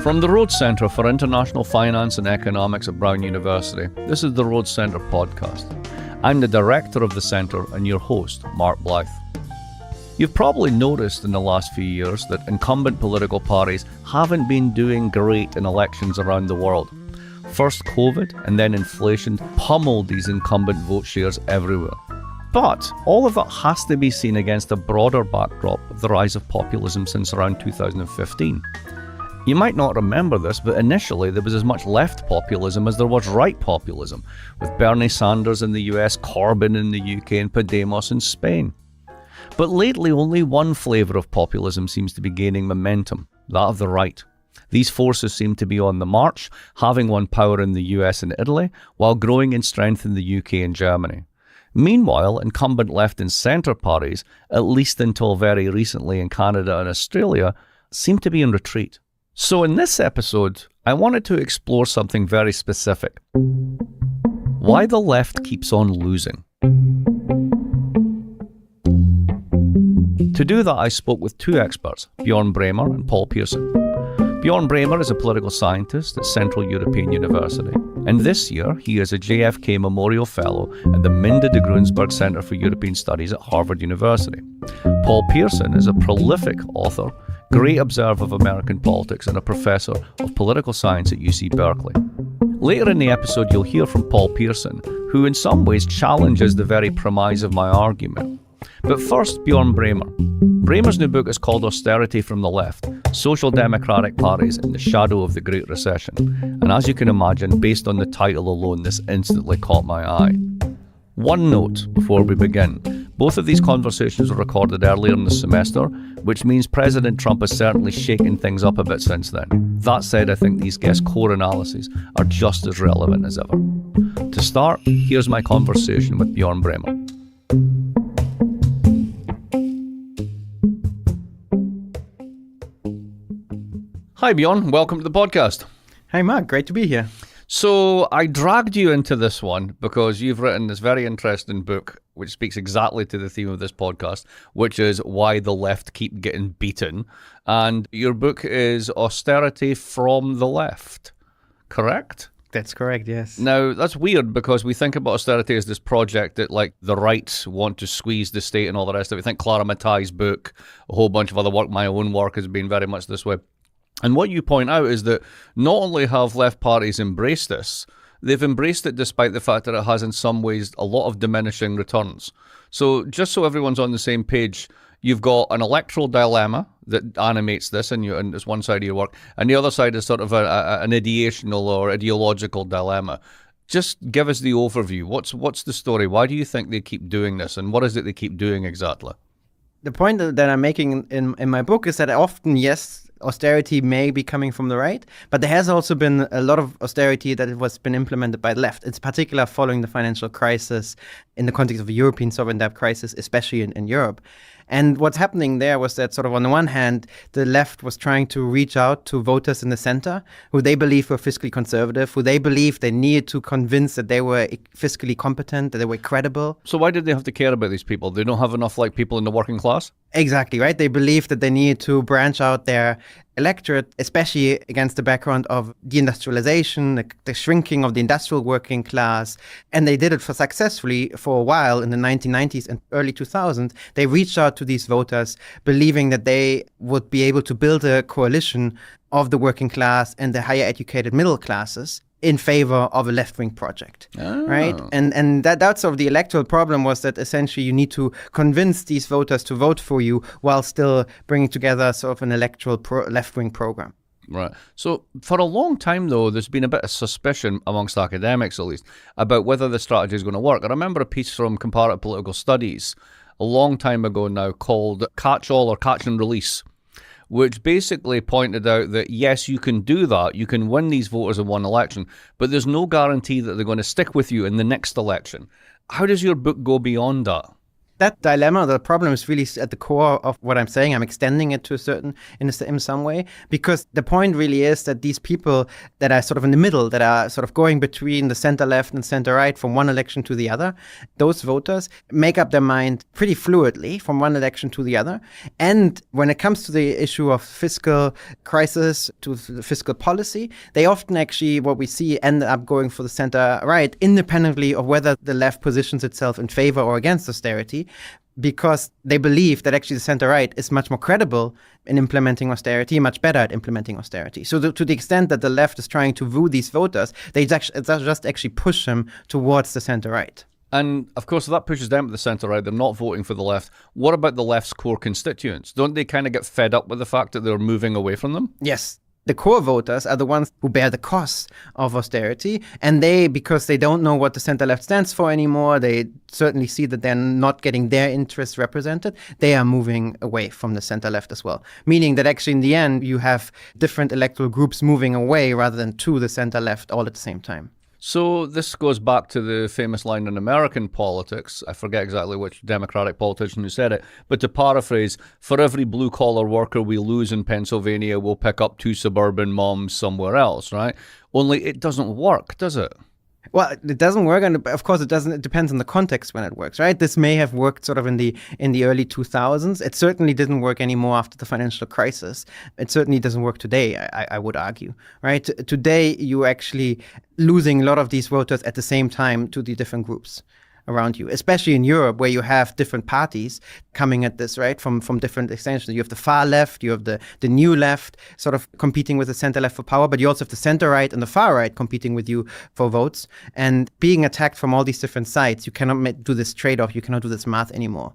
From the Rhodes Centre for International Finance and Economics at Brown University, this is the Rhodes Centre podcast. I'm the director of the centre and your host, Mark Blythe. You've probably noticed in the last few years that incumbent political parties haven't been doing great in elections around the world. First COVID and then inflation pummeled these incumbent vote shares everywhere. But all of that has to be seen against a broader backdrop of the rise of populism since around 2015. You might not remember this, but initially there was as much left populism as there was right populism, with Bernie Sanders in the US, Corbyn in the UK, and Podemos in Spain. But lately only one flavour of populism seems to be gaining momentum, that of the right. These forces seem to be on the march, having won power in the US and Italy, while growing in strength in the UK and Germany. Meanwhile, incumbent left and centre parties, at least until very recently in Canada and Australia, seem to be in retreat. So in this episode, I wanted to explore something very specific. Why the left keeps on losing. To do that, I spoke with two experts, Bjorn Bremer and Paul Pearson. Bjorn Bremer is a political scientist at Central European University, and this year he is a JFK Memorial Fellow at the Minda de Grunsberg Center for European Studies at Harvard University. Paul Pearson is a prolific author, great observer of American politics, and a professor of political science at UC Berkeley. Later in the episode, you'll hear from Paul Pearson, who in some ways challenges the very premise of my argument. But first, Bjorn Bremer. Bremer's new book is called Austerity from the Left, Social Democratic Parties in the Shadow of the Great Recession. And as you can imagine, based on the title alone, this instantly caught my eye. One note before we begin. Both of these conversations were recorded earlier in the semester, which means President Trump has certainly shaken things up a bit since then. That said, I think these guests' core analyses are just as relevant as ever. To start, here's my conversation with Bjorn Bremer. Hi Bjorn, welcome to the podcast. Hi Mark, great to be here. So I dragged you into this one because you've written this very interesting book which speaks exactly to the theme of this podcast, which is why the left keep getting beaten. And your book is Austerity from the Left, correct? That's correct, yes. Now, that's weird because we think about austerity as this project that like the right want to squeeze the state and all the rest of it. I think Clara Mattai's book, a whole bunch of other work, my own work has been very much this way. And what you point out is that not only have left parties embraced this, they've embraced it despite the fact that it has in some ways a lot of diminishing returns. So just so everyone's on the same page, you've got an electoral dilemma that animates this, and it's one side of your work, and the other side is sort of an ideational or ideological dilemma. Just give us the overview. What's the story? Why do you think they keep doing this, and what is it they keep doing exactly? The point that I'm making in my book is that often, yes, austerity may be coming from the right, but there has also been a lot of austerity that was been implemented by the left. It's particular following the financial crisis in the context of a European sovereign debt crisis, especially in Europe. And what's happening there was that sort of on the one hand, the left was trying to reach out to voters in the center who they believe were fiscally conservative, who they believed they needed to convince that they were fiscally competent, that they were credible. So why did they have to care about these people? They don't have enough like people in the working class? Exactly, right? They believed that they needed to branch out their electorate, especially against the background of deindustrialization, the shrinking of the industrial working class. And they did it successfully for a while in the 1990s and early 2000s. They reached out to these voters, believing that they would be able to build a coalition of the working class and the higher educated middle classes in favor of a left-wing project, right? And that's sort of the electoral problem, was that essentially you need to convince these voters to vote for you while still bringing together sort of an electoral left-wing program. Right. So for a long time, though, there's been a bit of suspicion amongst academics, at least, about whether the strategy is going to work. I remember a piece from Comparative Political Studies a long time ago now called Catch-All or Catch and Release, which basically pointed out that, yes, you can do that. You can win these voters in one election, but there's no guarantee that they're going to stick with you in the next election. How does your book go beyond that? That dilemma, the problem is really at the core of what I'm saying. I'm extending it to in some way, because the point really is that these people that are sort of in the middle, that are sort of going between the center left and center right from one election to the other, those voters make up their mind pretty fluidly from one election to the other. And when it comes to the issue of fiscal crisis, to the fiscal policy, they often actually, what we see, end up going for the center right, independently of whether the left positions itself in favor or against austerity, because they believe that actually the center-right is much more credible in implementing austerity, much better at implementing austerity. So to the extent that the left is trying to woo these voters, they just actually push them towards the center-right. And, of course, if that pushes them to the centre-right, they're not voting for the left. What about the left's core constituents? Don't they kind of get fed up with the fact that they're moving away from them? Yes. The core voters are the ones who bear the costs of austerity, and they, because they don't know what the center-left stands for anymore, they certainly see that they're not getting their interests represented, they are moving away from the center-left as well. Meaning that actually in the end, you have different electoral groups moving away rather than to the center-left all at the same time. So this goes back to the famous line in American politics. I forget exactly which Democratic politician who said it, but to paraphrase, for every blue-collar worker we lose in Pennsylvania, we'll pick up 2 suburban moms somewhere else, right? Only it doesn't work, does it? Well, it doesn't work, and of course it doesn't. It depends on the context when it works, right? This may have worked sort of in the early 2000s. It certainly didn't work anymore after the financial crisis. It certainly doesn't work today, I would argue, right? Today, you're actually losing a lot of these voters at the same time to the different groups around you, especially in Europe, where you have different parties coming at this, right, from different extensions. You have the far left, you have the new left sort of competing with the center left for power, but you also have the center right and the far right competing with you for votes. And being attacked from all these different sides, you cannot do this trade-off, you cannot do this math anymore.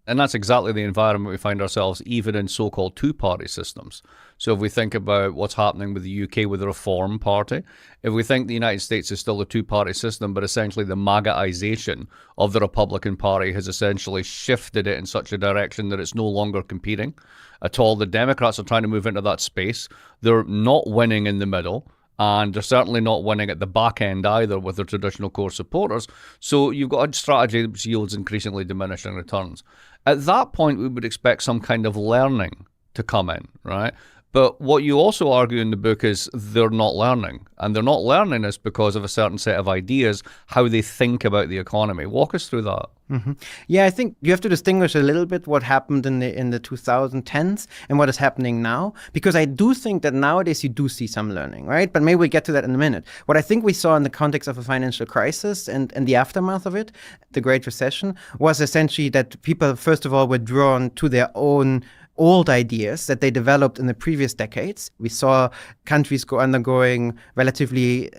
And that's exactly the environment we find ourselves, even in so-called two-party systems. So if we think about what's happening with the UK with the Reform Party, if we think the United States is still a two-party system, but essentially the MAGAization of the Republican Party has essentially shifted it in such a direction that it's no longer competing at all. The Democrats are trying to move into that space. They're not winning in the middle. And they're certainly not winning at the back end either with their traditional core supporters. So you've got a strategy which yields increasingly diminishing returns. At that point, we would expect some kind of learning to come in, right? But what you also argue in the book is they're not learning. And they're not learning is because of a certain set of ideas, how they think about the economy. Walk us through that. Mm-hmm. Yeah, I think you have to distinguish a little bit what happened in the 2010s and what is happening now, because I do think that nowadays you do see some learning, right? But maybe we'll get to that in a minute. What I think we saw in the context of a financial crisis and the aftermath of it, the Great Recession, was essentially that people, first of all, were drawn to their own old ideas that they developed in the previous decades. We saw countries undergoing relatively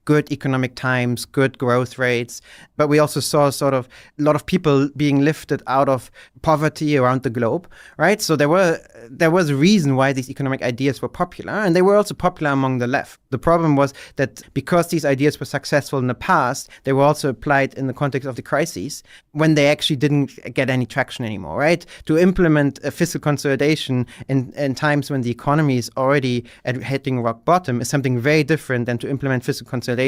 good economic times, good growth rates, but we also saw sort of a lot of people being lifted out of poverty around the globe, right? So there was a reason why these economic ideas were popular, and they were also popular among the left. The problem was that because these ideas were successful in the past, they were also applied in the context of the crises when they actually didn't get any traction anymore, right? To implement a fiscal consolidation in times when the economy is already hitting rock bottom is something very different than to implement fiscal consolidation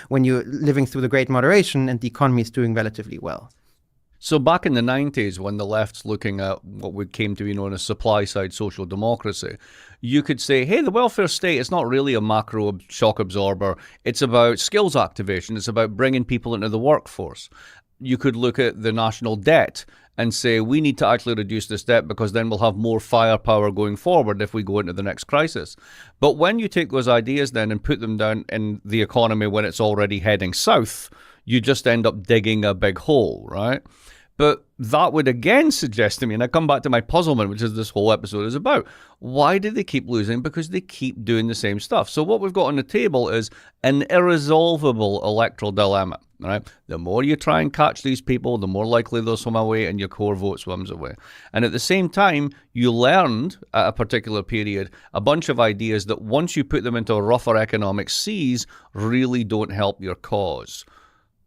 when you're living through the Great Moderation and the economy is doing relatively well. So back in the 90s, when the left's looking at what we came to be known as supply-side social democracy, you could say, hey, the welfare state is not really a macro shock absorber. It's about skills activation. It's about bringing people into the workforce. You could look at the national debt and say, we need to actually reduce this debt because then we'll have more firepower going forward if we go into the next crisis. But when you take those ideas then and put them down in the economy when it's already heading south, you just end up digging a big hole, right? But that would again suggest to me, and I come back to my puzzlement, which is this whole episode is about, why do they keep losing? Because they keep doing the same stuff. So what we've got on the table is an irresolvable electoral dilemma, right? The more you try and catch these people, the more likely they'll swim away and your core vote swims away. And at the same time, you learned at a particular period a bunch of ideas that once you put them into rougher economic seas, really don't help your cause.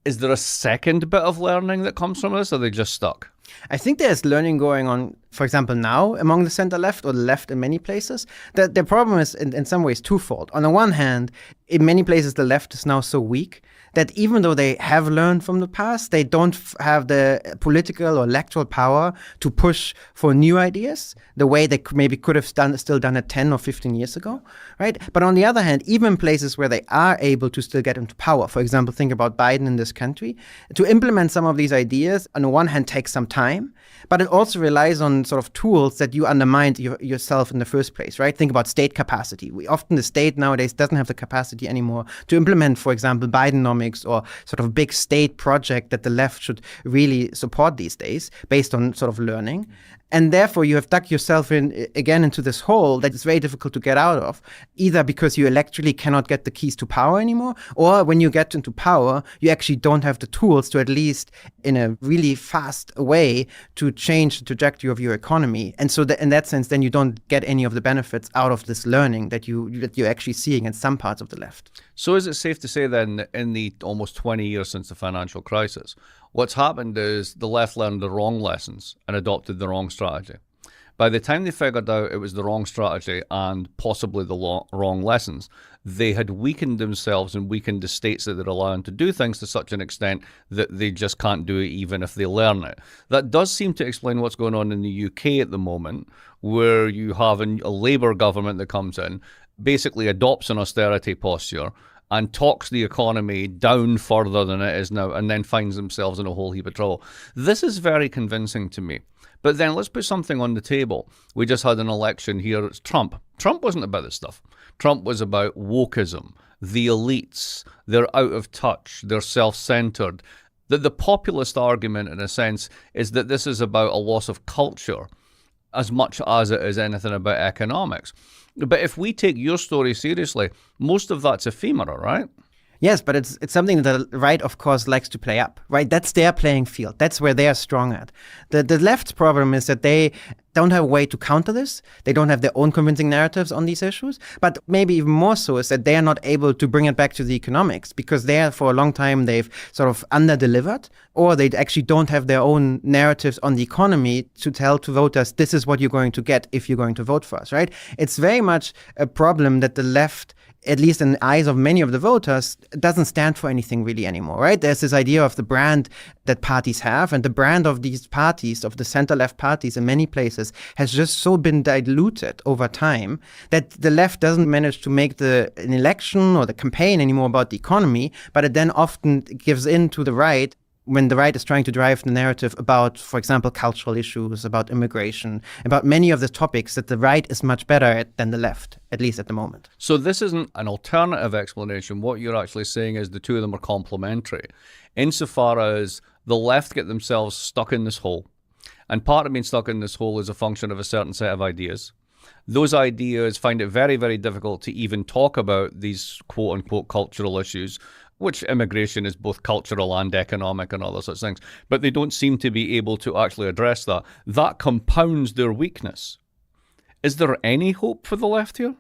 Is there a second bit of learning that comes from this, or are they just stuck? I think there's learning going on for example, now among the center left or the left in many places, the problem is in some ways twofold. On the one hand, in many places, the left is now so weak that even though they have learned from the past, they don't have the political or electoral power to push for new ideas the way they maybe could have still done it 10 or 15 years ago, right? But on the other hand, even places where they are able to still get into power, for example, think about Biden in this country, to implement some of these ideas, on the one hand, takes some time, but it also relies on sort of tools that you undermined yourself in the first place, right? Think about state capacity. Often the state nowadays doesn't have the capacity anymore to implement, for example, Bidenomics or sort of big state project that the left should really support these days based on sort of learning. And therefore, you have dug yourself again into this hole that is very difficult to get out of, either because you electorally cannot get the keys to power anymore, or when you get into power, you actually don't have the tools to, at least in a really fast way, to change the trajectory of your economy. And so in that sense, then you don't get any of the benefits out of this learning that you're actually seeing in some parts of the left. So is it safe to say then, in the almost 20 years since the financial crisis, what's happened is the left learned the wrong lessons and adopted the wrong strategy? By the time they figured out it was the wrong strategy and possibly the wrong lessons, they had weakened themselves and weakened the states that they're allowing to do things to such an extent that they just can't do it even if they learn it. That does seem to explain what's going on in the UK at the moment, where you have a Labour government that comes in, basically adopts an austerity posture, and talks the economy down further than it is now, and then finds themselves in a whole heap of trouble. This is very convincing to me. But then let's put something on the table. We just had an election here. It's Trump. Trump wasn't about this stuff. Trump was about wokeism, the elites. They're out of touch. They're self-centered. The populist argument, in a sense, is that this is about a loss of culture as much as it is anything about economics. But if we take your story seriously, most of that's ephemera, right? Yes, but it's something that the right, of course, likes to play up, right? That's their playing field. That's where they are strong at. The left's problem is that they don't have a way to counter this. They don't have their own convincing narratives on these issues. But maybe even more so is that they are not able to bring it back to the economics, because for a long time, they've sort of under-delivered, or they actually don't have their own narratives on the economy to tell to voters, this is what you're going to get if you're going to vote for us, right? It's very much a problem that the left, at least in the eyes of many of the voters, doesn't stand for anything really anymore, right? There's this idea of the brand that parties have, and the brand of these parties, of the center-left parties in many places, has just so been diluted over time that the left doesn't manage to make an election or the campaign anymore about the economy, but it then often gives in to the right when the right is trying to drive the narrative about, for example, cultural issues, about immigration, about many of the topics that the right is much better at than the left, at least at the moment. So this isn't an alternative explanation. What you're actually saying is the two of them are complementary, insofar as the left get themselves stuck in this hole. And part of being stuck in this hole is a function of a certain set of ideas. Those ideas find it very, very difficult to even talk about these quote-unquote cultural issues, which immigration is both cultural and economic and other such things. But they don't seem to be able to actually address that. That compounds their weakness. Is there any hope for the left here?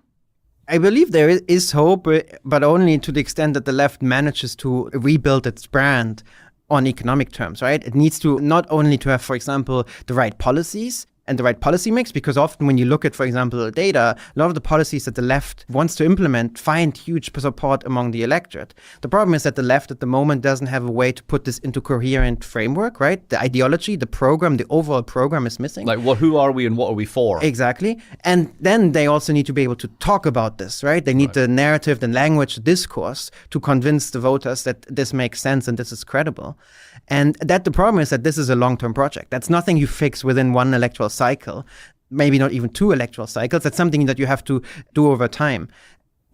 I believe there is hope, but only to the extent that the left manages to rebuild its brand on economic terms, right? It needs to not only to have, for example, the right policies and the right policy mix, because often when you look at, for example, data, a lot of the policies that the left wants to implement find huge support among the electorate. The problem is that the left at the moment doesn't have a way to put this into coherent framework, right? The ideology, the program, the overall program is missing. Like, well, who are we and what are we for? Exactly. And then they also need to be able to talk about this, right? They need the narrative, the language, the discourse to convince the voters that this makes sense and this is credible. And that the problem is that this is a long-term project. That's nothing you fix within one electoral cycle, maybe not even two electoral cycles. That's something that you have to do over time.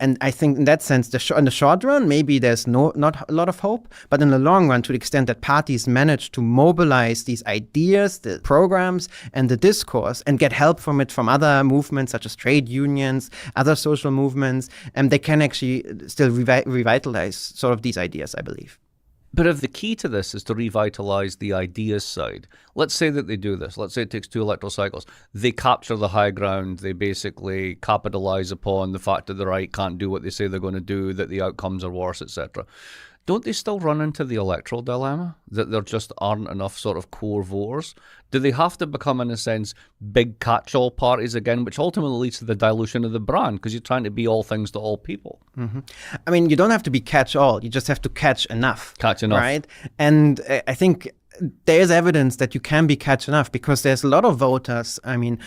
And I think in that sense, in the short run, maybe there's not a lot of hope. But in the long run, to the extent that parties manage to mobilize these ideas, the programs, and the discourse, and get help from it from other movements such as trade unions, other social movements, and they can actually still revitalize sort of these ideas, I believe. But if the key to this is to revitalize the ideas side, let's say that they do this. Let's say it takes 2 electoral cycles. They capture the high ground. They basically capitalize upon the fact that the right can't do what they say they're going to do, that the outcomes are worse, etc. don't they still run into the electoral dilemma that there just aren't enough sort of core voters? Do they have to become, in a sense, big catch-all parties again, which ultimately leads to the dilution of the brand because you're trying to be all things to all people? Mm-hmm. I mean, you don't have to be catch-all. You just have to catch enough. Catch enough. Right? And I think there's evidence that you can be catch enough because there's a lot of voters, I mean,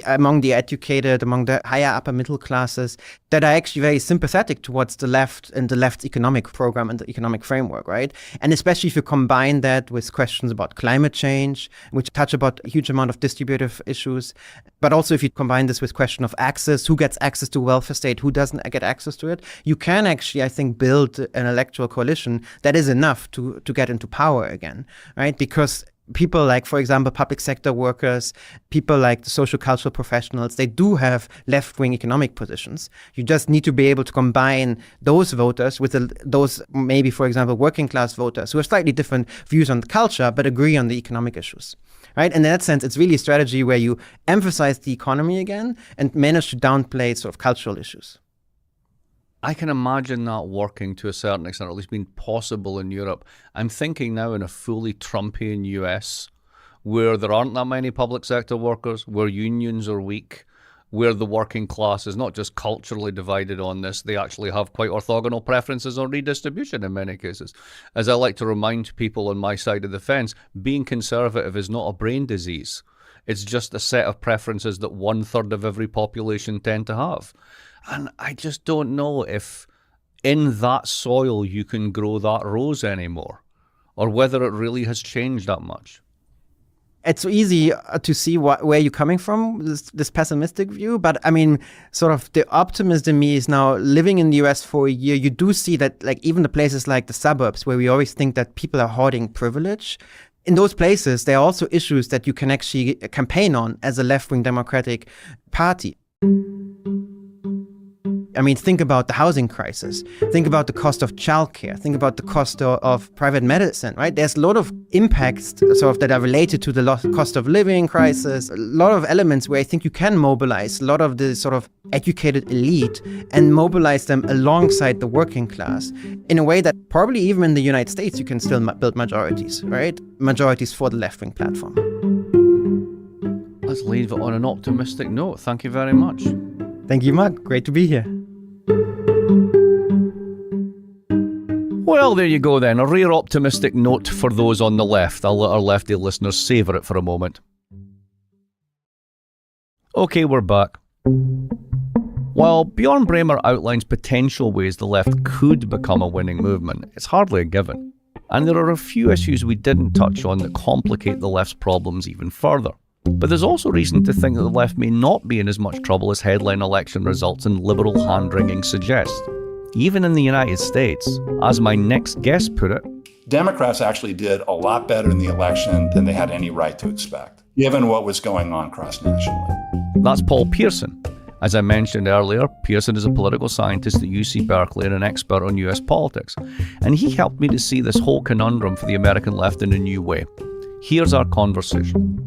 among the educated, among the higher upper middle classes, that are actually very sympathetic towards the left and the left's economic program and the economic framework, right? And especially if you combine that with questions about climate change, which touch about a huge amount of distributive issues, but also if you combine this with question of access, who gets access to welfare state, who doesn't get access to it, you can actually, I think, build an electoral coalition that is enough to get into power again, right? Because people like, for example, public sector workers, people like the social cultural professionals, they do have left-wing economic positions. You just need to be able to combine those voters with those maybe, for example, working class voters who have slightly different views on the culture but agree on the economic issues. Right? And in that sense, it's really a strategy where you emphasize the economy again and manage to downplay sort of cultural issues. I can imagine that working to a certain extent, or at least being possible in Europe. I'm thinking now in a fully Trumpian US, where there aren't that many public sector workers, where unions are weak, where the working class is not just culturally divided on this, they actually have quite orthogonal preferences on redistribution in many cases. As I like to remind people on my side of the fence, being conservative is not a brain disease. It's just a set of preferences that 1/3 of every population tend to have. And I just don't know if in that soil you can grow that rose anymore, or whether it really has changed that much. It's easy to see where you're coming from, this pessimistic view. But I mean, sort of the optimist in me is now living in the US for a year. You do see that, like, even the places like the suburbs where we always think that people are hoarding privilege, in those places, there are also issues that you can actually campaign on as a left-wing Democratic Party. I mean, think about the housing crisis. Think about the cost of childcare. Think about the cost of private medicine, right? There's a lot of impacts sort of that are related to the cost of living crisis, a lot of elements where I think you can mobilize a lot of the sort of educated elite and mobilize them alongside the working class in a way that probably even in the United States, you can still build majorities, right? Majorities for the left-wing platform. Let's leave it on an optimistic note. Thank you very much. Thank you, Mark. Great to be here. Well, there you go then. A rare optimistic note for those on the left. I'll let our lefty listeners savour it for a moment. Okay, we're back. While Bjorn Bremer outlines potential ways the left could become a winning movement, it's hardly a given. And there are a few issues we didn't touch on that complicate the left's problems even further. But there's also reason to think that the left may not be in as much trouble as headline election results and liberal hand-wringing suggest. Even in the United States, as my next guest put it, Democrats actually did a lot better in the election than they had any right to expect, given what was going on cross-nationally. That's Paul Pearson. As I mentioned earlier, Pearson is a political scientist at UC Berkeley and an expert on US politics. And he helped me to see this whole conundrum for the American left in a new way. Here's our conversation.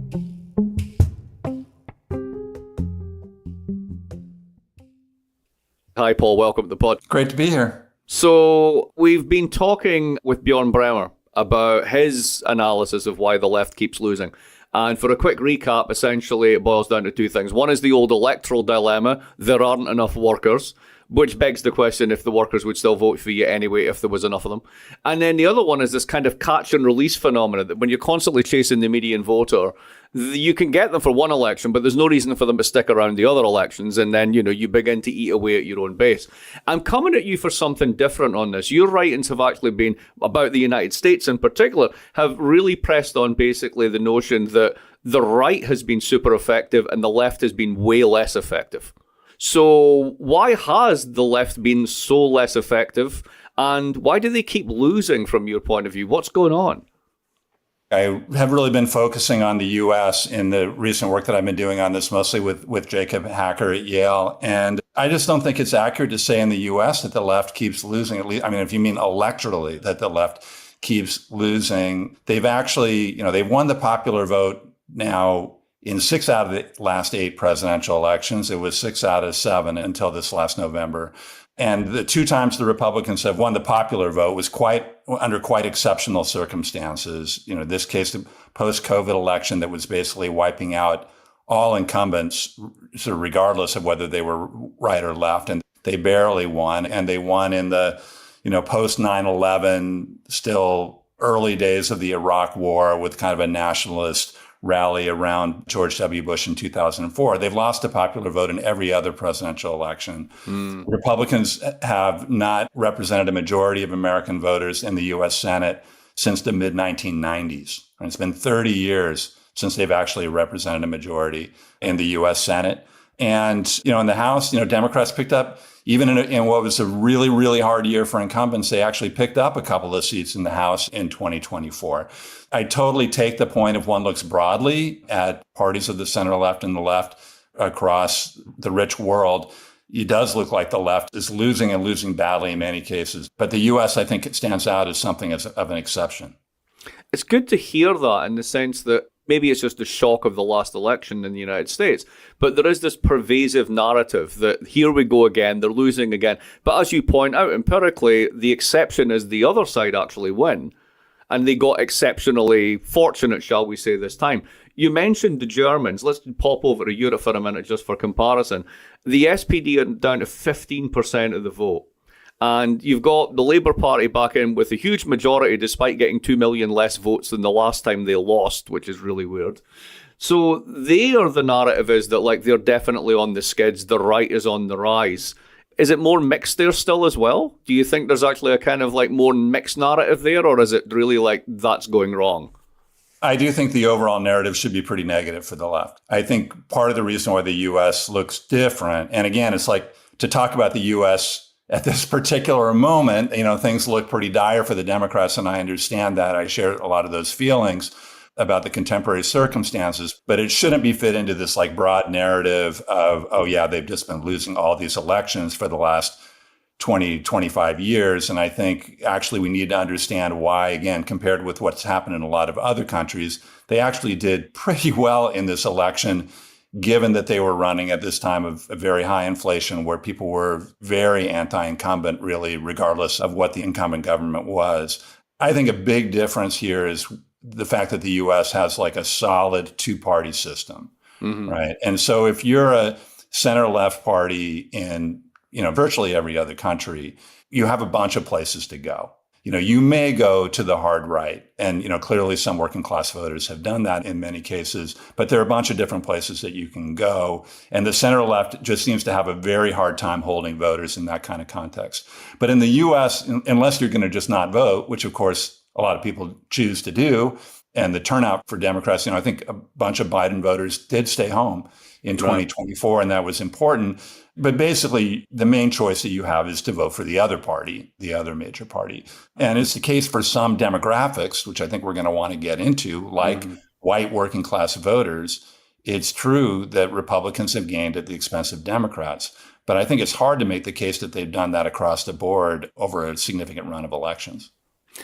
Hi, Paul. Welcome to the pod. Great to be here. So we've been talking with Bjorn Bremer about his analysis of why the left keeps losing. And for a quick recap, essentially it boils down to two things. One is the old electoral dilemma. There aren't enough workers, which begs the question if the workers would still vote for you anyway if there was enough of them. And then the other one is this kind of catch and release phenomenon that when you're constantly chasing the median voter, you can get them for one election, but there's no reason for them to stick around the other elections. And then, you begin to eat away at your own base. I'm coming at you for something different on this. Your writings have actually been, about the United States in particular, have really pressed on basically the notion that the right has been super effective and the left has been way less effective. So why has the left been so less effective? And why do they keep losing from your point of view? What's going on? I have really been focusing on the U.S. in the recent work that I've been doing on this, mostly with Jacob Hacker at Yale. And I just don't think it's accurate to say in the U.S. that the left keeps losing. At least, I mean, if you mean electorally that the left keeps losing, they've actually, they've won the popular vote now in 6 out of the last 8 presidential elections. It was 6 out of 7 until this last November. And the two times the Republicans have won the popular vote was under quite exceptional circumstances. You know, this case, the post-COVID election that was basically wiping out all incumbents, sort of regardless of whether they were right or left. And they barely won. And they won in the, post 9/11, still early days of the Iraq War with kind of a nationalist rally around George W. Bush in 2004. They've lost the popular vote in every other presidential election. Republicans have not represented a majority of American voters in the U.S. Senate since the mid-1990s. And it's been 30 years since they've actually represented a majority in the U.S. Senate. And, in the House, Democrats picked up, even in what was a really, really hard year for incumbents, they actually picked up a couple of seats in the House in 2024. I totally take the point if one looks broadly at parties of the center left and the left across the rich world. It does look like the left is losing and losing badly in many cases. But the U.S., I think, it stands out as something of an exception. It's good to hear that in the sense that maybe it's just the shock of the last election in the United States, but there is this pervasive narrative that here we go again, they're losing again. But as you point out, empirically, the exception is the other side actually win. And they got exceptionally fortunate, shall we say, this time. You mentioned the Germans. Let's pop over to Europe for a minute just for comparison. The SPD are down to 15% of the vote. And you've got the Labour Party back in with a huge majority despite getting 2 million less votes than the last time they lost, which is really weird. So the narrative is that they're definitely on the skids. The right is on the rise. Is it more mixed there still as well? Do you think there's actually a kind of more mixed narrative there, or is it really that's going wrong? I do think the overall narrative should be pretty negative for the left. I think part of the reason why the U.S. looks different, and again, it's to talk about the U.S. at this particular moment, things look pretty dire for the Democrats, and I understand that. I share a lot of those feelings about the contemporary circumstances, but it shouldn't be fit into this broad narrative of, oh yeah, they've just been losing all these elections for the last 20, 25 years. And I think actually we need to understand why, again, compared with what's happened in a lot of other countries, they actually did pretty well in this election, given that they were running at this time of very high inflation where people were very anti-incumbent, really, regardless of what the incumbent government was. I think a big difference here is the fact that the U.S. has a solid two-party system, right? And so if you're a center-left party in, virtually every other country, you have a bunch of places to go. You may go to the hard right, and, clearly some working class voters have done that in many cases, but there are a bunch of different places that you can go. And the center left just seems to have a very hard time holding voters in that kind of context. But in the U.S., unless you're going to just not vote, which of course a lot of people choose to do, and the turnout for Democrats, I think a bunch of Biden voters did stay home in 2024, and that was important. But basically, the main choice that you have is to vote for the other party, the other major party. And it's the case for some demographics, which I think we're going to want to get into, like white working class voters. It's true that Republicans have gained at the expense of Democrats. But I think it's hard to make the case that they've done that across the board over a significant run of elections.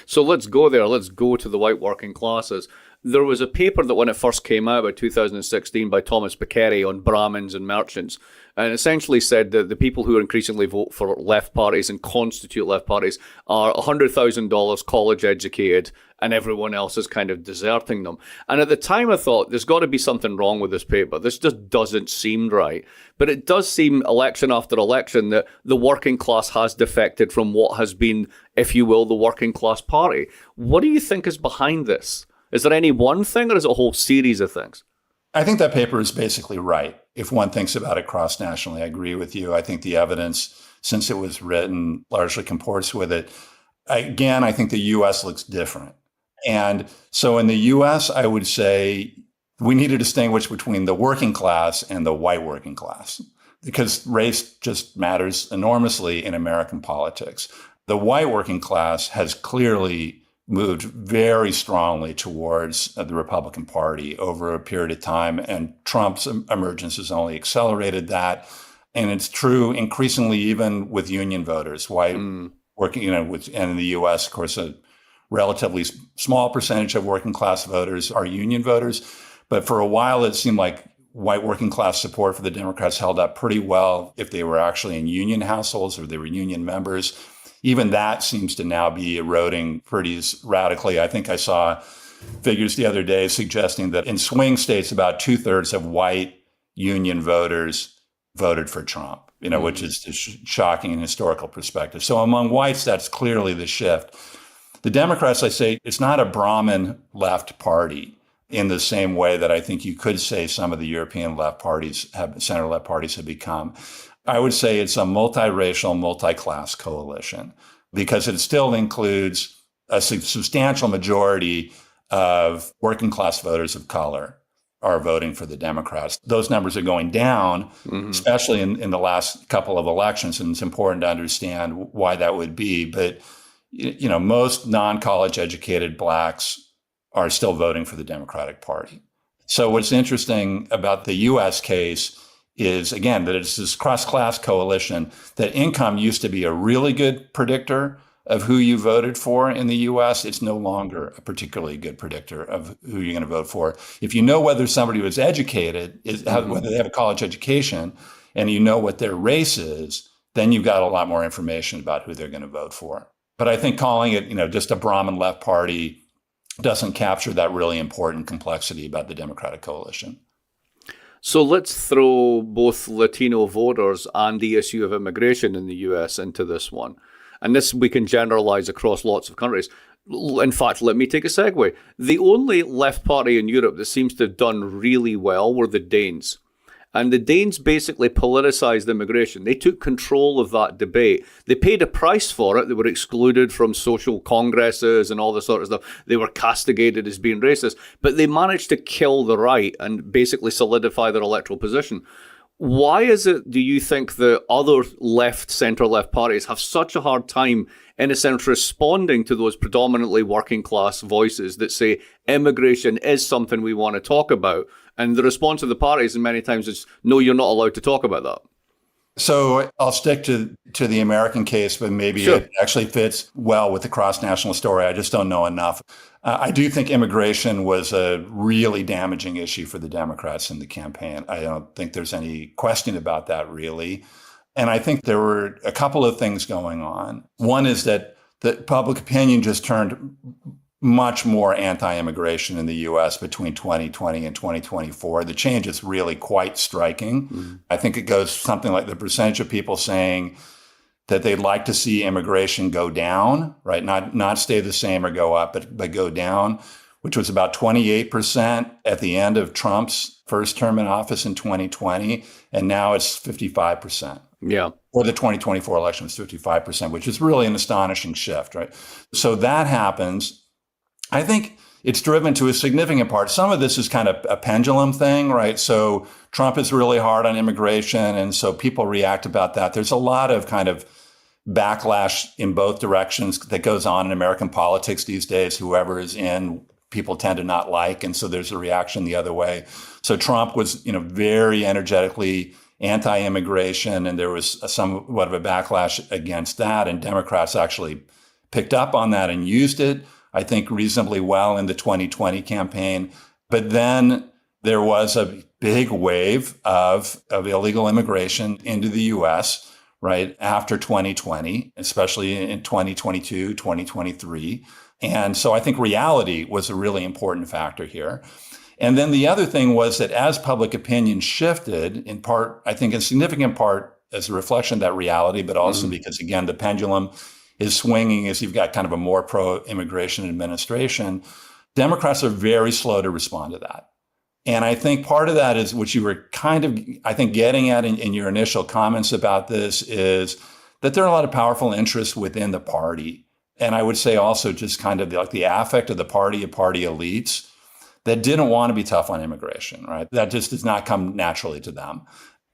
So let's go there. Let's go to the white working classes. There was a paper that when it first came out by 2016 by Thomas Piketty on Brahmins and merchants, and essentially said that the people who increasingly vote for left parties and constitute left parties are $100,000 college educated, and everyone else is kind of deserting them. And at the time I thought, there's got to be something wrong with this paper. This just doesn't seem right. But it does seem election after election that the working class has defected from what has been, if you will, the working class party. What do you think is behind this? Is there any one thing, or is it a whole series of things? I think that paper is basically right. If one thinks about it cross-nationally, I agree with you. I think the evidence, since it was written, largely comports with it. Again, I think the U.S. looks different. And so in the U.S., I would say we need to distinguish between the working class and the white working class, because race just matters enormously in American politics. The white working class has clearly moved very strongly towards the Republican Party over a period of time, and Trump's emergence has only accelerated that. And it's true increasingly even with union voters, white working, and in the U.S., of course, a relatively small percentage of working class voters are union voters. But for a while, it seemed like white working class support for the Democrats held up pretty well if they were actually in union households or they were union members. Even that seems to now be eroding pretty radically. I think I saw figures the other day suggesting that in swing states, about 2/3 of white union voters voted for Trump, which is shocking in historical perspective. So among whites, that's clearly the shift. The Democrats, I say, it's not a Brahmin left party in the same way that I think you could say some of the European left parties center left parties have become. I would say it's a multiracial, multi-class coalition because it still includes a substantial majority of working class voters of color are voting for the Democrats. Those numbers are going down, especially in the last couple of elections, and it's important to understand why that would be. But most non-college educated Blacks are still voting for the Democratic Party. So what's interesting about the U.S. case is, again, that it's this cross-class coalition, that income used to be a really good predictor of who you voted for in the U.S. It's no longer a particularly good predictor of who you're going to vote for. If you know whether somebody was educated, whether they have a college education, and you know what their race is, then you've got a lot more information about who they're going to vote for. But I think calling it, just a Brahmin left party doesn't capture that really important complexity about the Democratic coalition. So let's throw both Latino voters and the issue of immigration in the US into this one. And this we can generalize across lots of countries. In fact, let me take a segue. The only left party in Europe that seems to have done really well were the Danes. And the Danes basically politicized immigration. They took control of that debate. They paid a price for it. They were excluded from social congresses and all this sort of stuff. They were castigated as being racist. But they managed to kill the right and basically solidify their electoral position. Why is it, do you think, the other left, center-left parties have such a hard time, in a sense, responding to those predominantly working-class voices that say immigration is something we want to talk about? And the response of the parties, and many times, is, no, you're not allowed to talk about that. So I'll stick to the American case, but maybe Sure. It actually fits well with the cross-national story. I just don't know enough. I do think immigration was a really damaging issue for the Democrats in the campaign. I don't think there's any question about that, really. And I think there were a couple of things going on. One is that the public opinion just turned much more anti-immigration in the U.S. between 2020 and 2024. The change is really quite striking. I think it goes something like the percentage of people saying that they'd like to see immigration go down, right? Not stay the same or go up, but go down, which was about 28% at the end of Trump's first term in office in 2020. And now it's 55%. Yeah. Or the 2024 election was 55%, which is really an astonishing shift, right? So that happens. I think it's driven to a significant part. Some of this is kind of a pendulum thing, right? So Trump is really hard on immigration, and so people react about that. There's a lot of kind of backlash in both directions that goes on in American politics these days. Whoever is in, people tend to not like, and so there's a reaction the other way. So Trump was, very energetically anti-immigration, and there was somewhat of a backlash against that, and Democrats actually picked up on that and used it, I think, reasonably well in the 2020 campaign. But then there was a big wave of illegal immigration into the U.S., right, after 2020, especially in 2022, 2023. And so I think reality was a really important factor here. And then the other thing was that as public opinion shifted, in part, I think in significant part as a reflection of that reality, but also because, again, the pendulum is swinging as you've got kind of a more pro-immigration administration, Democrats are very slow to respond to that. And I think part of that is what you were kind of, I think, getting at in your initial comments about this is that there are a lot of powerful interests within the party. And I would say also just kind of like the affect of party elites that didn't want to be tough on immigration, right? That just does not come naturally to them.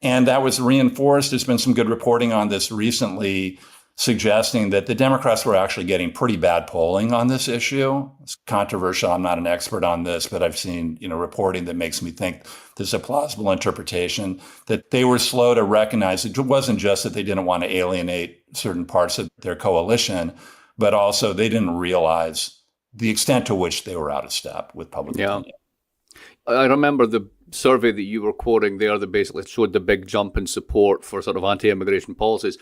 And that was reinforced. There's been some good reporting on this recently, suggesting that the Democrats were actually getting pretty bad polling on this issue. It's controversial. I'm not an expert on this, but I've seen, reporting that makes me think there's a plausible interpretation that they were slow to recognize it wasn't just that they didn't want to alienate certain parts of their coalition, but also they didn't realize the extent to which they were out of step with public opinion. I remember the survey that you were quoting there that basically showed the big jump in support for sort of anti-immigration policies.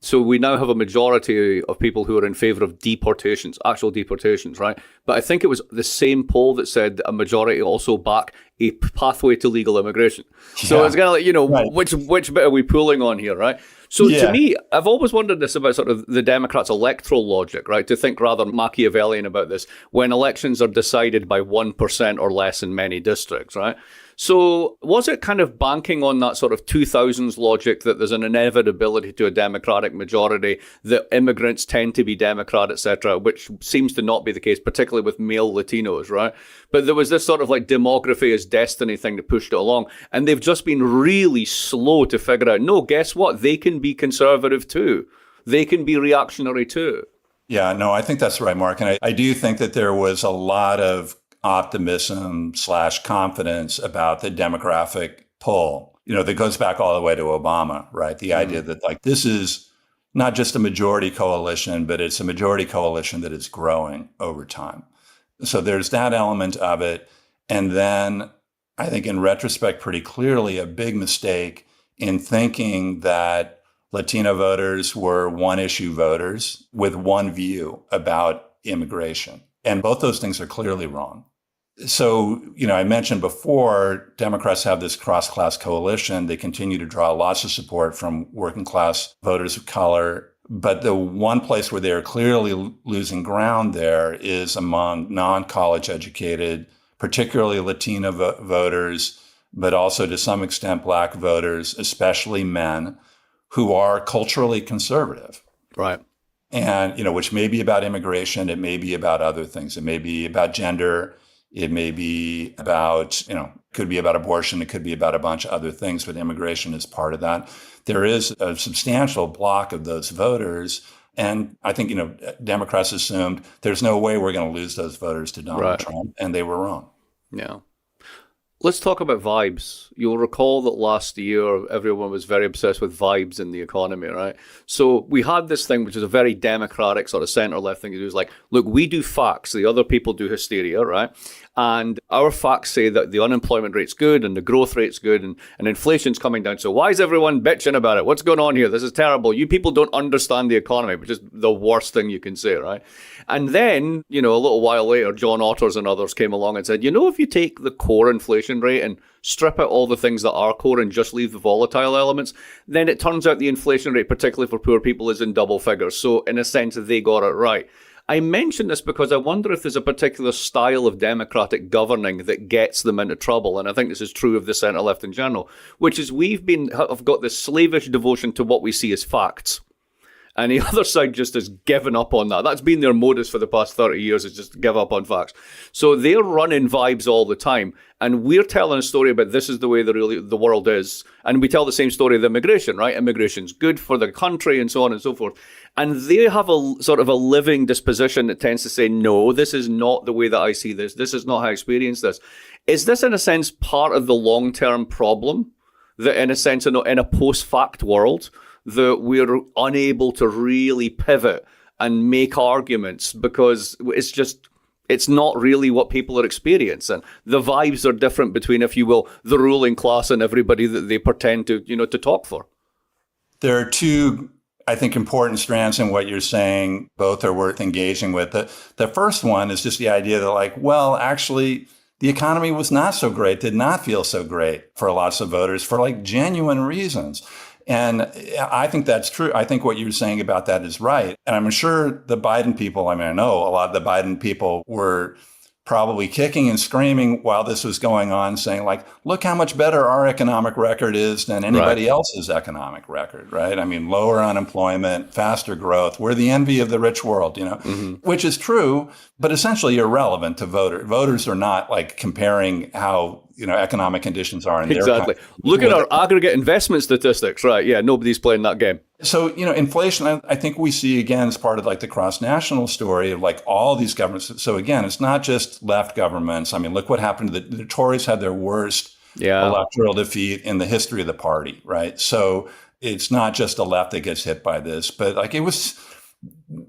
So we now have a majority of people who are in favor of deportations, actual deportations, right? But I think it was the same poll that said that a majority also back a pathway to legal immigration. So it's kind of like, right. which bit are we pulling on here, right? So to me, I've always wondered this about sort of the Democrats' electoral logic, right? To think rather Machiavellian about this when elections are decided by 1% or less in many districts, right? So was it kind of banking on that sort of 2000s logic that there's an inevitability to a Democratic majority, that immigrants tend to be Democrat, etc., which seems to not be the case, particularly with male Latinos, right? But there was this sort of like demography is destiny thing that pushed it along. And they've just been really slow to figure out, no, guess what? They can be conservative too. They can be reactionary too. Yeah, no, I think that's right, Mark. And I do think that there was a lot of optimism / confidence about the demographic pull, that goes back all the way to Obama, right? The idea that like this is not just a majority coalition, but it's a majority coalition that is growing over time. So there's that element of it. And then I think in retrospect, pretty clearly a big mistake in thinking that Latino voters were one issue voters with one view about immigration. And both those things are clearly wrong. So, I mentioned before, Democrats have this cross-class coalition. They continue to draw lots of support from working class voters of color. But the one place where they're clearly losing ground there is among non-college educated, particularly Latino voters, but also to some extent Black voters, especially men, who are culturally conservative. Right. And, which may be about immigration. It may be about other things. It may be about gender. It may be about, could be about abortion. It could be about a bunch of other things, but immigration is part of that. There is a substantial block of those voters. And I think, Democrats assumed there's no way we're going to lose those voters to Donald Trump. And they were wrong. Yeah. Let's talk about vibes. You'll recall that last year, everyone was very obsessed with vibes in the economy, right? So we had this thing, which is a very democratic sort of center-left thing. It was like, look, we do facts. The other people do hysteria, right? And our facts say that the unemployment rate's good and the growth rate's good and inflation's coming down. So why is everyone bitching about it? What's going on here? This is terrible. You people don't understand the economy, which is the worst thing you can say, right? And then, a little while later, John Otters and others came along and said, if you take the core inflation rate and strip out all the things that are core and just leave the volatile elements, then it turns out the inflation rate, particularly for poor people, is in double figures. So in a sense, they got it right. I mention this because I wonder if there's a particular style of democratic governing that gets them into trouble. And I think this is true of the centre-left in general, which is have got this slavish devotion to what we see as facts. And the other side just has given up on that. That's been their modus for the past 30 years, is just give up on facts. So they're running vibes all the time. And we're telling a story about this is the way the world is. And we tell the same story of immigration, right? Immigration's good for the country and so on and so forth. And they have a sort of a living disposition that tends to say, no, this is not the way that I see this. This is not how I experience this. Is this, in a sense, part of the long-term problem? That, in a sense, in a post-fact world, that we're unable to really pivot and make arguments because it's not really what people are experiencing. The vibes are different between, if you will, the ruling class and everybody that they pretend to talk for. There are two, I think, important strands in what you're saying. Both are worth engaging with. The first one is just the idea that actually, the economy was not so great, did not feel so great for lots of voters for genuine reasons. And I think that's true. I think what you're saying about that is right. And I'm sure the Biden people, I know a lot of the Biden people were probably kicking and screaming while this was going on, saying look how much better our economic record is than anybody else's economic record, right? Lower unemployment, faster growth. We're the envy of the rich world, which is true, but essentially irrelevant to voters. Voters are not comparing how economic conditions are in their country. Look at our aggregate investment statistics, right? Yeah, nobody's playing that game. So, inflation, I think we see again as part of the cross-national story of all these governments. So again, it's not just left governments. Look what happened to the Tories had their worst electoral defeat in the history of the party, right? So it's not just the left that gets hit by this, but it was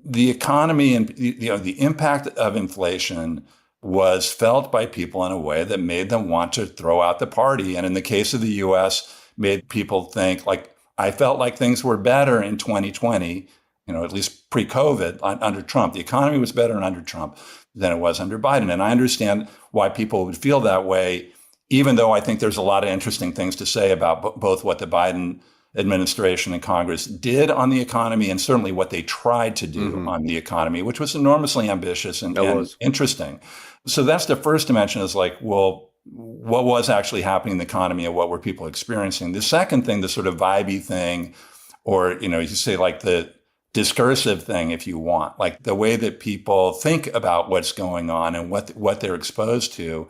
the economy and the impact of inflation was felt by people in a way that made them want to throw out the party. And in the case of the US, made people think, like, I felt like things were better in 2020, at least pre-COVID under Trump. The economy was better under Trump than it was under Biden. And I understand why people would feel that way, even though I think there's a lot of interesting things to say about both what the Biden administration and Congress did on the economy and certainly what they tried to do on the economy, which was enormously ambitious and interesting. So that's the first dimension, is like, well, what was actually happening in the economy and what were people experiencing? The second thing, the sort of vibey thing, or, you say like the discursive thing, if you want, like the way that people think about what's going on and what they're exposed to.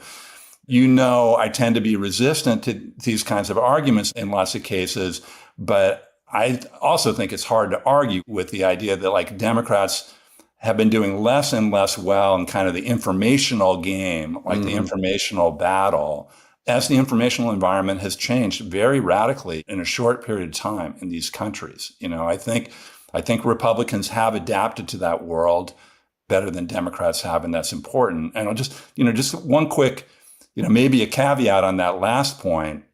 I tend to be resistant to these kinds of arguments in lots of cases, but I also think it's hard to argue with the idea that, like, Democrats have been doing less and less well in kind of the informational game, like the informational battle, as the informational environment has changed very radically in a short period of time in these countries. I think Republicans have adapted to that world better than Democrats have, and that's important. And I'll just one quick, maybe a caveat on that last point.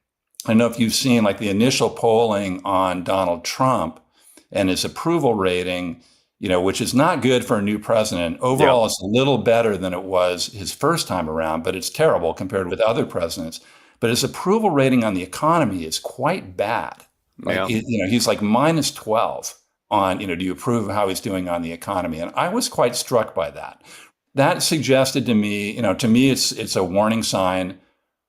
I don't know if you've seen, like, the initial polling on Donald Trump and his approval rating, which is not good for a new president. Overall, It's a little better than it was his first time around, but it's terrible compared with other presidents. But his approval rating on the economy is quite bad. He's like minus 12 on, do you approve of how he's doing on the economy? And I was quite struck by that. That suggested to me, it's a warning sign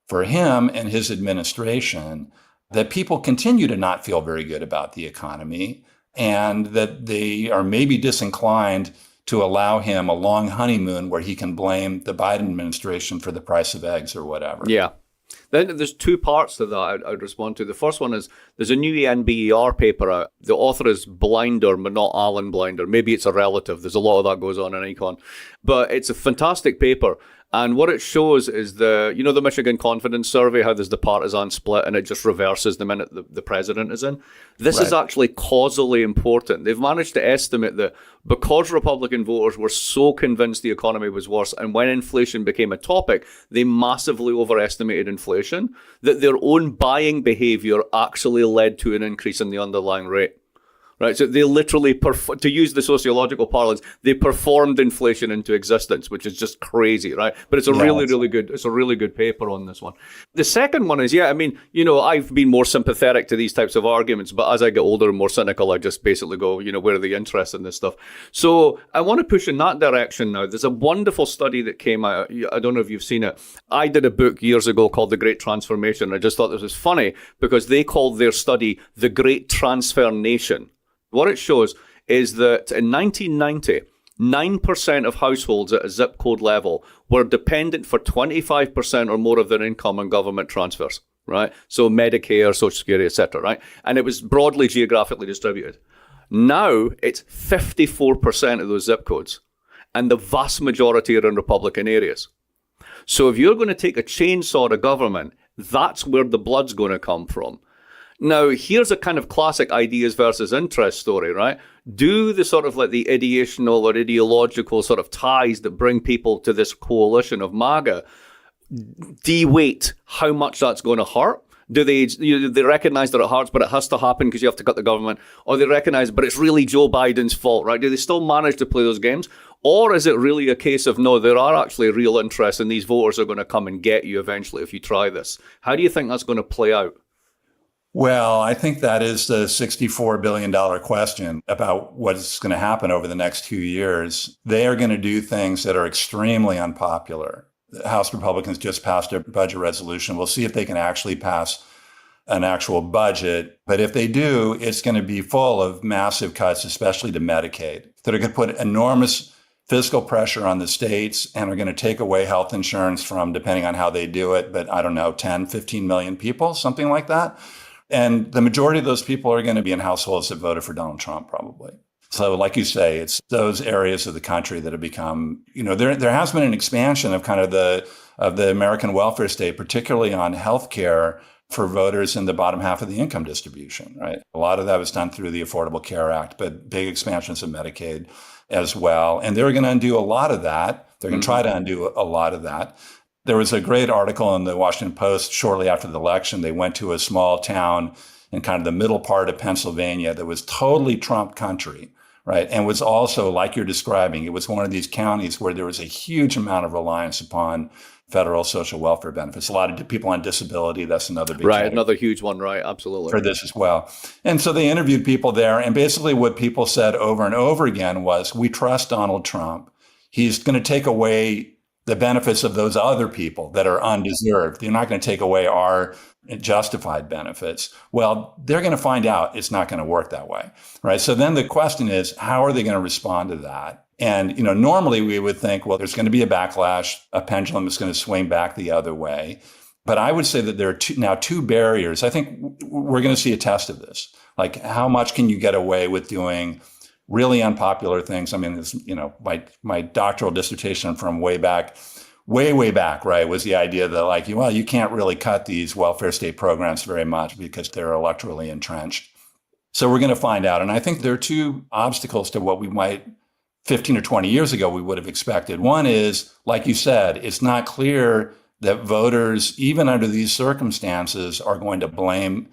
for him and his administration that people continue to not feel very good about the economy, and that they are maybe disinclined to allow him a long honeymoon where he can blame the Biden administration for the price of eggs or whatever. Yeah. Then there's two parts to that I'd respond to. The first one is there's a new NBER paper out. The author is Blinder, but not Alan Blinder. Maybe it's a relative. There's a lot of that goes on in econ. But it's a fantastic paper. And what it shows is the Michigan Confidence Survey, how there's the partisan split and it just reverses the minute the president is in. This is actually causally important. They've managed to estimate that because Republican voters were so convinced the economy was worse, and when inflation became a topic, they massively overestimated inflation, that their own buying behavior actually led to an increase in the underlying rate. Right, so they literally, to use the sociological parlance, they performed inflation into existence, which is just crazy, right? But it's a really good paper on this one. The second one is, I've been more sympathetic to these types of arguments, but as I get older and more cynical, I just basically go, where are the interest in this stuff? So I want to push in that direction now. There's a wonderful study that came out. I don't know if you've seen it. I did a book years ago called The Great Transformation. I just thought this was funny because they called their study The Great Transfer Nation. What it shows is that in 1990, 9% of households at a zip code level were dependent for 25% or more of their income on government transfers, right? So Medicare, Social Security, etc., right? And it was broadly geographically distributed. Now it's 54% of those zip codes, and the vast majority are in Republican areas. So if you're going to take a chainsaw to government, that's where the blood's going to come from. Now, here's a kind of classic ideas versus interest story, right? Do the sort of like the ideational or ideological sort of ties that bring people to this coalition of MAGA de-weight how much that's going to hurt? Do they recognize that it hurts, but it has to happen because you have to cut the government? Or they recognize, but it's really Joe Biden's fault, right? Do they still manage to play those games? Or is it really a case of, no, there are actually real interests and these voters are going to come and get you eventually if you try this? How do you think that's going to play out? Well, I think that is the $64 billion question about what's going to happen over the next 2 years. They are going to do things that are extremely unpopular. The House Republicans just passed a budget resolution. We'll see if they can actually pass an actual budget. But if they do, it's going to be full of massive cuts, especially to Medicaid, that are going to put enormous fiscal pressure on the states and are going to take away health insurance from, depending on how they do it, but I don't know, 10, 15 million people, something like that. And the majority of those people are going to be in households that voted for Donald Trump, probably. So like you say, it's those areas of the country that have become, there has been an expansion of kind of the American welfare state, particularly on healthcare, for voters in the bottom half of the income distribution, right? A lot of that was done through the Affordable Care Act, but big expansions of Medicaid as well. And they're going to undo a lot of that. They're going to try to undo a lot of that. There was a great article in the Washington Post shortly after the election. They went to a small town in kind of the middle part of Pennsylvania that was totally Trump country, right? And was also, like you're describing, it was one of these counties where there was a huge amount of reliance upon federal social welfare benefits. A lot of people on disability, that's another big Right, another huge one, right? Absolutely. For this as well. And so they interviewed people there, and basically what people said over and over again was, we trust Donald Trump. He's going to take away the benefits of those other people that are undeserved. You're not going to take away our justified benefits. Well, they're going to find out it's not going to work that way, right? So then the question is, how are they going to respond to that? And, normally we would think, well, there's going to be a backlash, a pendulum is going to swing back the other way. But I would say that there are now two barriers. I think we're going to see a test of this. Like, how much can you get away with doing really unpopular things? I mean, this, my doctoral dissertation from way back, right, was the idea that you can't really cut these welfare state programs very much because they're electorally entrenched. So we're going to find out. And I think there are two obstacles to what we might 15 or 20 years ago we would have expected. One is, like you said, it's not clear that voters, even under these circumstances, are going to blame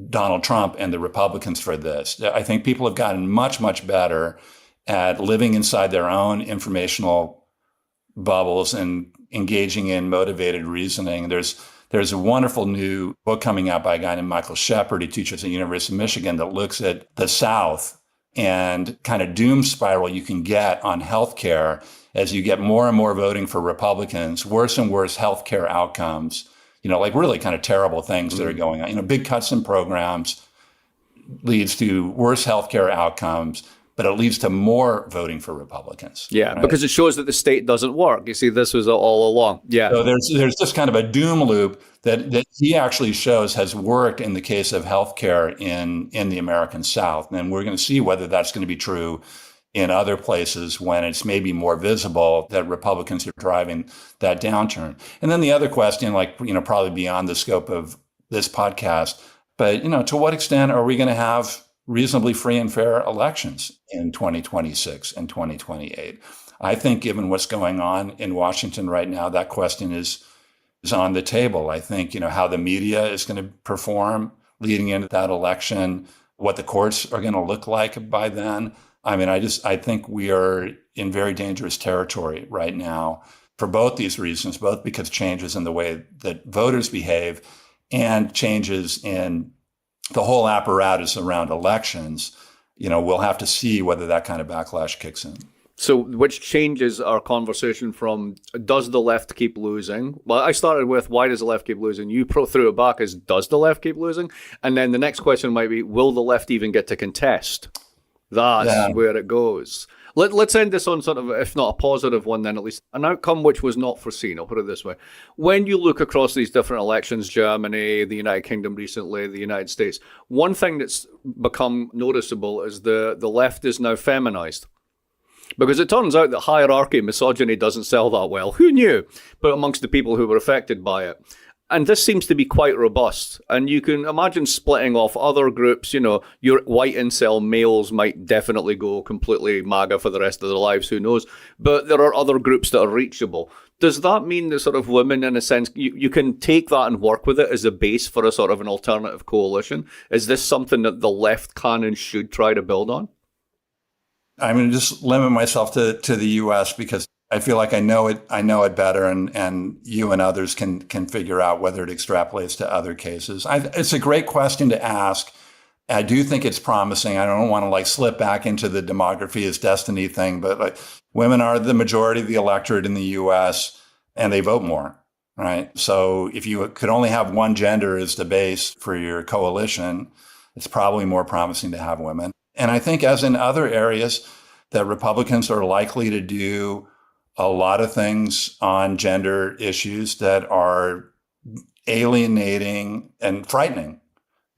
Donald Trump and the Republicans for this. I think people have gotten much, much better at living inside their own informational bubbles and engaging in motivated reasoning. There's a wonderful new book coming out by a guy named Michael Shepard. He teaches at the University of Michigan that looks at the South and kind of doom spiral you can get on healthcare as you get more and more voting for Republicans, worse and worse healthcare outcomes, really kind of terrible things that are going on. Big cuts in programs leads to worse healthcare outcomes, but it leads to more voting for Republicans. Yeah, right? Because it shows that the state doesn't work. You see, this was all along. Yeah. So there's this kind of a doom loop that he actually shows has worked in the case of healthcare in the American South. And we're going to see whether that's going to be true in other places when it's maybe more visible that Republicans are driving that downturn. And then the other question, probably beyond the scope of this podcast, but, to what extent are we going to have reasonably free and fair elections in 2026 and 2028? I think given what's going on in Washington right now, that question is on the table. I think, how the media is going to perform leading into that election, what the courts are going to look like by then. I mean, I think we are in very dangerous territory right now for both these reasons, both because changes in the way that voters behave and changes in the whole apparatus around elections. We'll have to see whether that kind of backlash kicks in. So which changes our conversation from, does the left keep losing? Well, I started with, why does the left keep losing? You threw it back as, does the left keep losing? And then the next question might be, will the left even get to contest? That's where it goes. Let's end this on sort of, if not a positive one, then at least an outcome which was not foreseen. I'll put it this way. When you look across these different elections, Germany, the United Kingdom recently, the United States, one thing that's become noticeable is the left is now feminized. Because it turns out that hierarchy, misogyny doesn't sell that well. Who knew? But amongst the people who were affected by it. And this seems to be quite robust. And you can imagine splitting off other groups. Your white incel males might definitely go completely MAGA for the rest of their lives. Who knows? But there are other groups that are reachable. Does that mean that sort of women, in a sense, you can take that and work with it as a base for a sort of an alternative coalition? Is this something that the left can and should try to build on? I'm going to just limit myself to the U.S. because I feel like I know it better, and you and others can figure out whether it extrapolates to other cases. It's a great question to ask. I do think it's promising. I don't want to slip back into the demography is destiny thing, but women are the majority of the electorate in the U.S. and they vote more, right? So if you could only have one gender as the base for your coalition, it's probably more promising to have women. And I think, as in other areas, that Republicans are likely to do a lot of things on gender issues that are alienating and frightening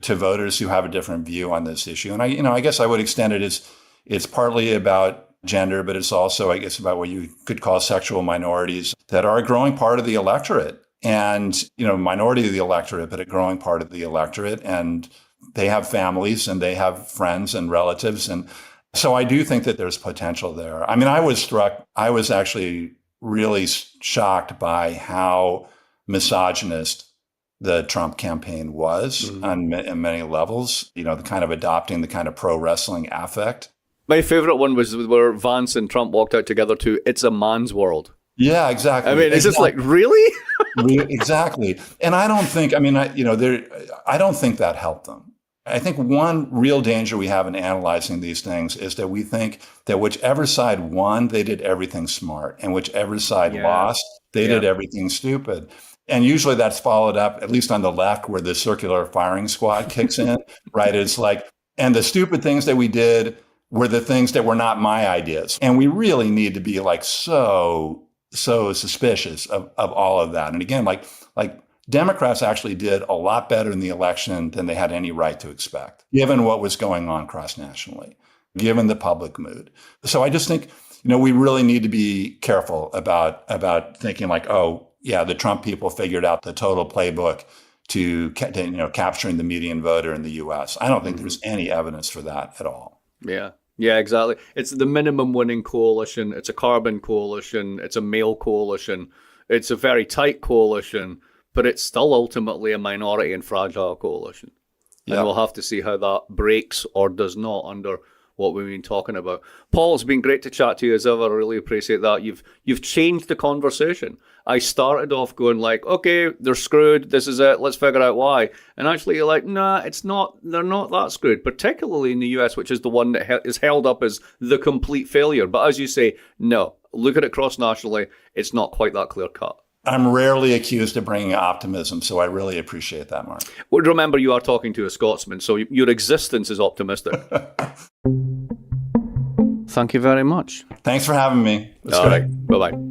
to voters who have a different view on this issue. And I guess I would extend it as it's partly about gender, but it's also, I guess, about what you could call sexual minorities that are a growing part of the electorate and, minority of the electorate, but a growing part of the electorate. And they have families and they have friends and relatives. And so I do think that there's potential there. I mean, I was actually really shocked by how misogynist the Trump campaign was on many levels, the kind of adopting the kind of pro wrestling affect. My favorite one was where Vance and Trump walked out together to "It's a Man's World." Yeah, exactly. I mean, it's just like, really? Exactly. And I don't think, I don't think that helped them. I think one real danger we have in analyzing these things is that we think that whichever side won, they did everything smart, and whichever side lost, they did everything stupid. And usually that's followed up, at least on the left, where the circular firing squad kicks in, right? It's like, and the stupid things that we did were the things that were not my ideas. And we really need to be like so suspicious of all of that. And again, like Democrats actually did a lot better in the election than they had any right to expect, given what was going on cross-nationally, given the public mood. So I just think, we really need to be careful about thinking like, oh, yeah, the Trump people figured out the total playbook to capturing the median voter in the U.S. I don't think there's any evidence for that at all. Yeah, exactly. It's the minimum winning coalition. It's a carbon coalition. It's a male coalition. It's a very tight coalition, but it's still ultimately a minority and fragile coalition. Yep. And we'll have to see how that breaks or does not under what we've been talking about. Paul, it's been great to chat to you as ever. I really appreciate that. You've changed the conversation. I started off going like, okay, they're screwed. This is it. Let's figure out why. And actually you're like, nah, it's not. They're not that screwed, particularly in the US, which is the one that is held up as the complete failure. But as you say, no, look at it cross-nationally. It's not quite that clear cut. I'm rarely accused of bringing optimism, so I really appreciate that, Mark. Well, remember, you are talking to a Scotsman, so your existence is optimistic. Thank you very much. Thanks for having me. All right. Bye-bye.